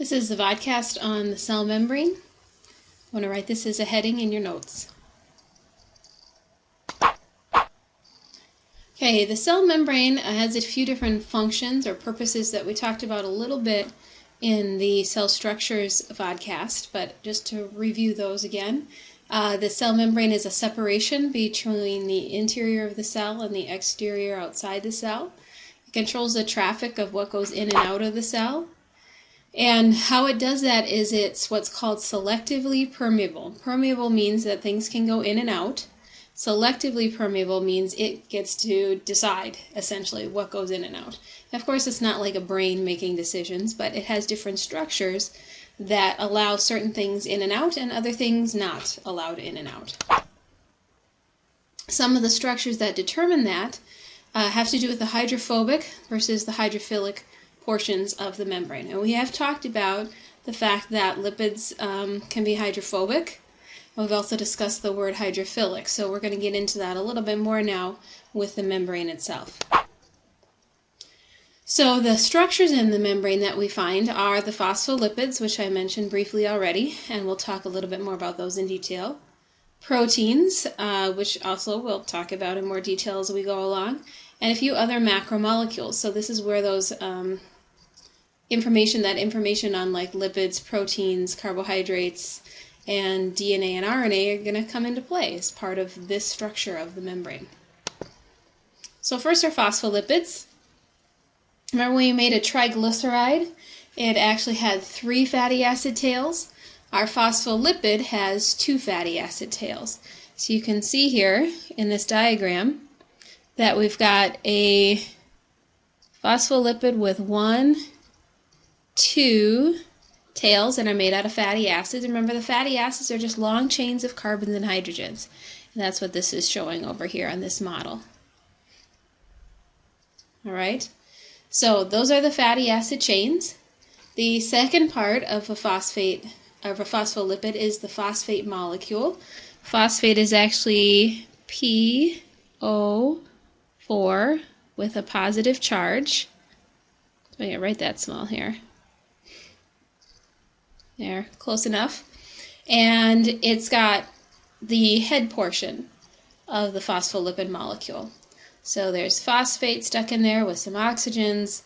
This is the vodcast on the cell membrane. I want to write this as a heading in your notes. Okay, the cell membrane has a few different functions or purposes that we talked about a little bit in the cell structures vodcast, but just to review those again. The cell membrane is a separation between the interior of the cell and the exterior outside the cell. It controls the traffic of what goes in and out of the cell. And how it does that is it's what's called selectively permeable. Permeable means that things can go in and out. Selectively permeable means it gets to decide, essentially, what goes in and out. And of course, it's not like a brain making decisions, but it has different structures that allow certain things in and out and other things not allowed in and out. Some of the structures that determine that have to do with the hydrophobic versus the hydrophilic portions of the membrane. And we have talked about the fact that lipids can be hydrophobic. We've also discussed the word hydrophilic, so we're going to get into that a little bit more now with the membrane itself. So the structures in the membrane that we find are the phospholipids, which I mentioned briefly already, and we'll talk a little bit more about those in detail. Proteins, which also we'll talk about in more detail as we go along, and a few other macromolecules. So this is where those information on like lipids, proteins, carbohydrates, and DNA and RNA are going to come into play as part of this structure of the membrane. So first are phospholipids. Remember when we made a triglyceride? It actually had 3 fatty acid tails. Our phospholipid has 2 fatty acid tails. So you can see here in this diagram that we've got a phospholipid with 1, 2 tails that are made out of fatty acids. Remember, the fatty acids are just long chains of carbons and hydrogens. And that's what this is showing over here on this model. All right, so those are the fatty acid chains. The second part of a phospholipid is the phosphate molecule. Phosphate is actually PO4 with a positive charge. I'm going to write that small here. There, close enough. And it's got the head portion of the phospholipid molecule. So there's phosphate stuck in there with some oxygens,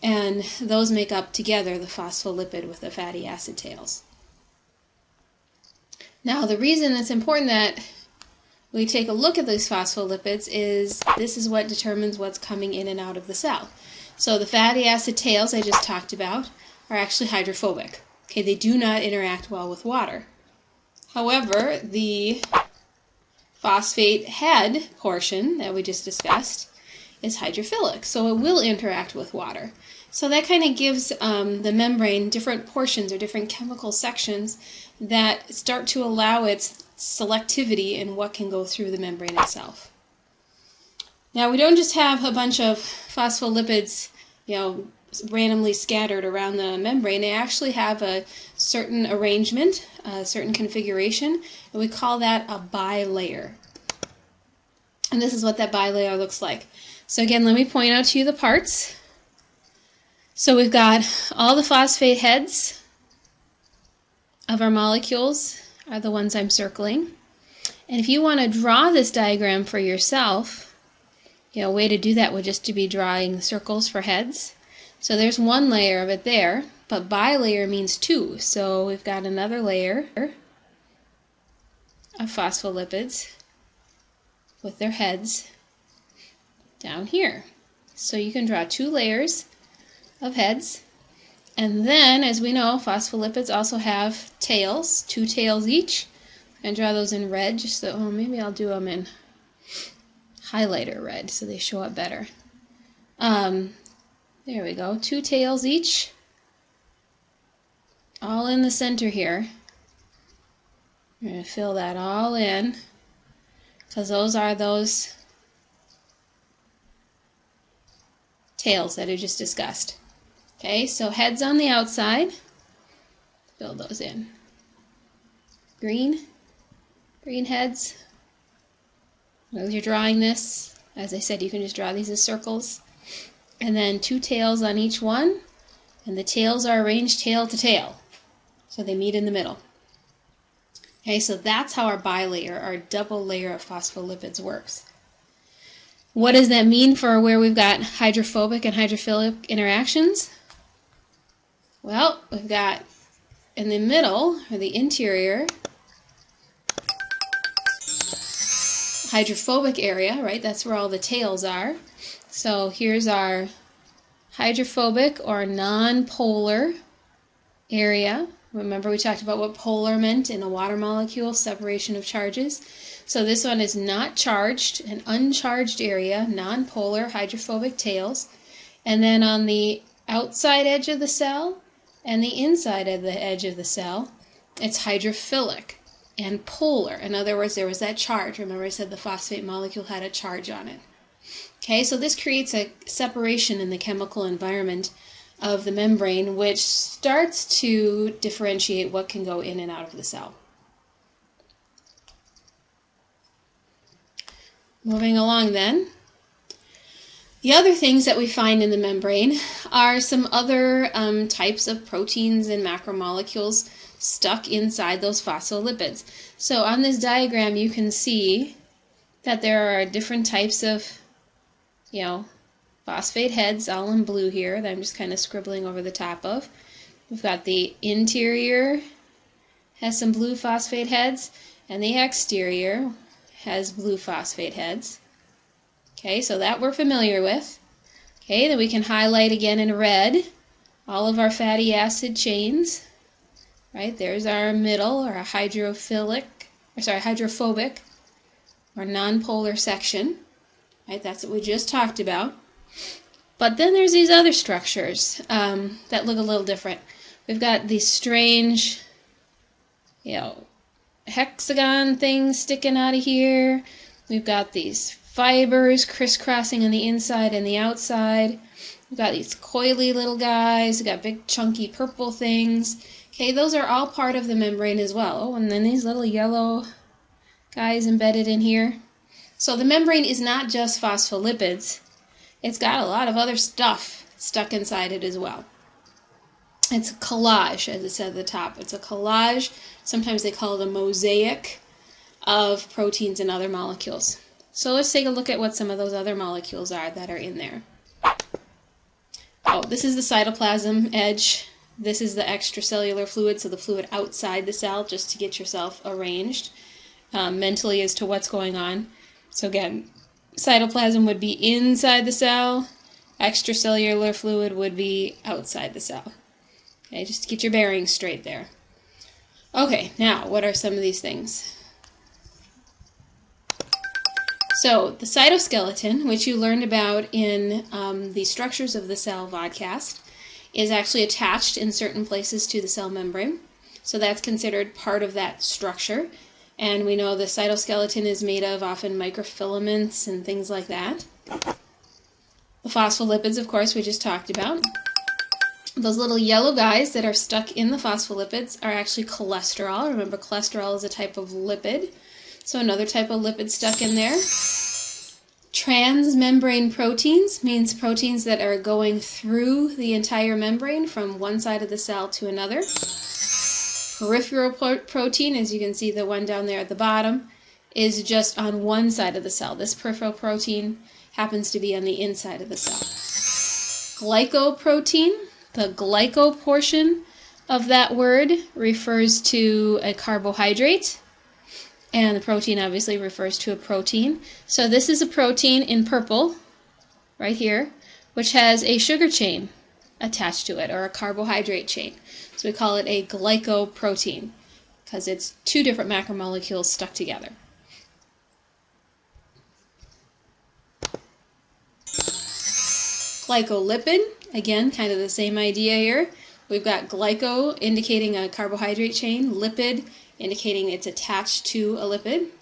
and those make up together the phospholipid with the fatty acid tails. Now, the reason it's important that we take a look at these phospholipids is this is what determines what's coming in and out of the cell. So the fatty acid tails I just talked about are actually hydrophobic. Okay, they do not interact well with water. However, the phosphate head portion that we just discussed is hydrophilic, so it will interact with water. So that kind of gives the membrane different portions or different chemical sections that start to allow its selectivity in what can go through the membrane itself. Now, we don't just have a bunch of phospholipids, randomly scattered around the membrane. They actually have a certain arrangement, a certain configuration, and we call that a bilayer. And this is what that bilayer looks like. So again, let me point out to you the parts. So we've got all the phosphate heads of our molecules are the ones I'm circling. And if you want to draw this diagram for yourself, a way to do that would just to be drawing circles for heads. So there's one layer of it there, but bilayer means 2. So we've got another layer of phospholipids with their heads down here. So you can draw 2 layers of heads. And then, as we know, phospholipids also have tails, 2 tails each. And draw those in red, just so, maybe I'll do them in highlighter red so they show up better. There we go, 2 tails each, all in the center here. We're going to fill that all in, because those are those tails that I just discussed. Okay, so heads on the outside, fill those in. Green heads. As you're drawing this, as I said, you can just draw these as circles. And then 2 tails on each one, and the tails are arranged tail to tail. So they meet in the middle. Okay, so that's how our bilayer, our double layer of phospholipids works. What does that mean for where we've got hydrophobic and hydrophilic interactions? Well, we've got in the middle, or the interior, hydrophobic area, right? That's where all the tails are. So here's our hydrophobic or non-polar area. Remember we talked about what polar meant in a water molecule, separation of charges. So this one is not charged, an uncharged area, non-polar, hydrophobic tails. And then on the outside edge of the cell and the inside of the edge of the cell, it's hydrophilic and polar. In other words, there was that charge. Remember I said the phosphate molecule had a charge on it. Okay, so this creates a separation in the chemical environment of the membrane, which starts to differentiate what can go in and out of the cell. Moving along then, the other things that we find in the membrane are some other types of proteins and macromolecules stuck inside those phospholipids. So on this diagram you can see that there are different types of phosphate heads, all in blue here, that I'm just kind of scribbling over the top of. We've got the interior has some blue phosphate heads, and the exterior has blue phosphate heads. Okay, so that we're familiar with. Okay, then we can highlight again in red all of our fatty acid chains. Right, there's our middle, or a hydrophobic or nonpolar section. Right, that's what we just talked about. But then there's these other structures that look a little different. We've got these strange, hexagon things sticking out of here. We've got these fibers crisscrossing on the inside and the outside. We've got these coily little guys. We've got big chunky purple things. Okay, those are all part of the membrane as well. Oh, and then these little yellow guys embedded in here. So the membrane is not just phospholipids. It's got a lot of other stuff stuck inside it as well. It's a collage, as it said at the top. It's a collage. Sometimes they call it a mosaic of proteins and other molecules. So let's take a look at what some of those other molecules are that are in there. Oh, this is the cytoplasm edge. This is the extracellular fluid, so the fluid outside the cell, just to get yourself arranged mentally as to what's going on. So again, cytoplasm would be inside the cell, extracellular fluid would be outside the cell. Okay, just to get your bearings straight there. Okay, now what are some of these things? So the cytoskeleton, which you learned about in the Structures of the Cell vodcast, is actually attached in certain places to the cell membrane. So that's considered part of that structure. And we know the cytoskeleton is made of often microfilaments and things like that. The phospholipids, of course, we just talked about. Those little yellow guys that are stuck in the phospholipids are actually cholesterol. Remember, cholesterol is a type of lipid. So another type of lipid stuck in there. Transmembrane proteins means proteins that are going through the entire membrane from one side of the cell to another. Peripheral protein, as you can see the one down there at the bottom, is just on one side of the cell. This peripheral protein happens to be on the inside of the cell. Glycoprotein, the glyco portion of that word refers to a carbohydrate, and the protein obviously refers to a protein. So this is a protein in purple, right here, which has a sugar chain attached to it, or a carbohydrate chain. So we call it a glycoprotein, because it's two different macromolecules stuck together. Glycolipid, again, kind of the same idea here. We've got glyco indicating a carbohydrate chain, lipid indicating it's attached to a lipid.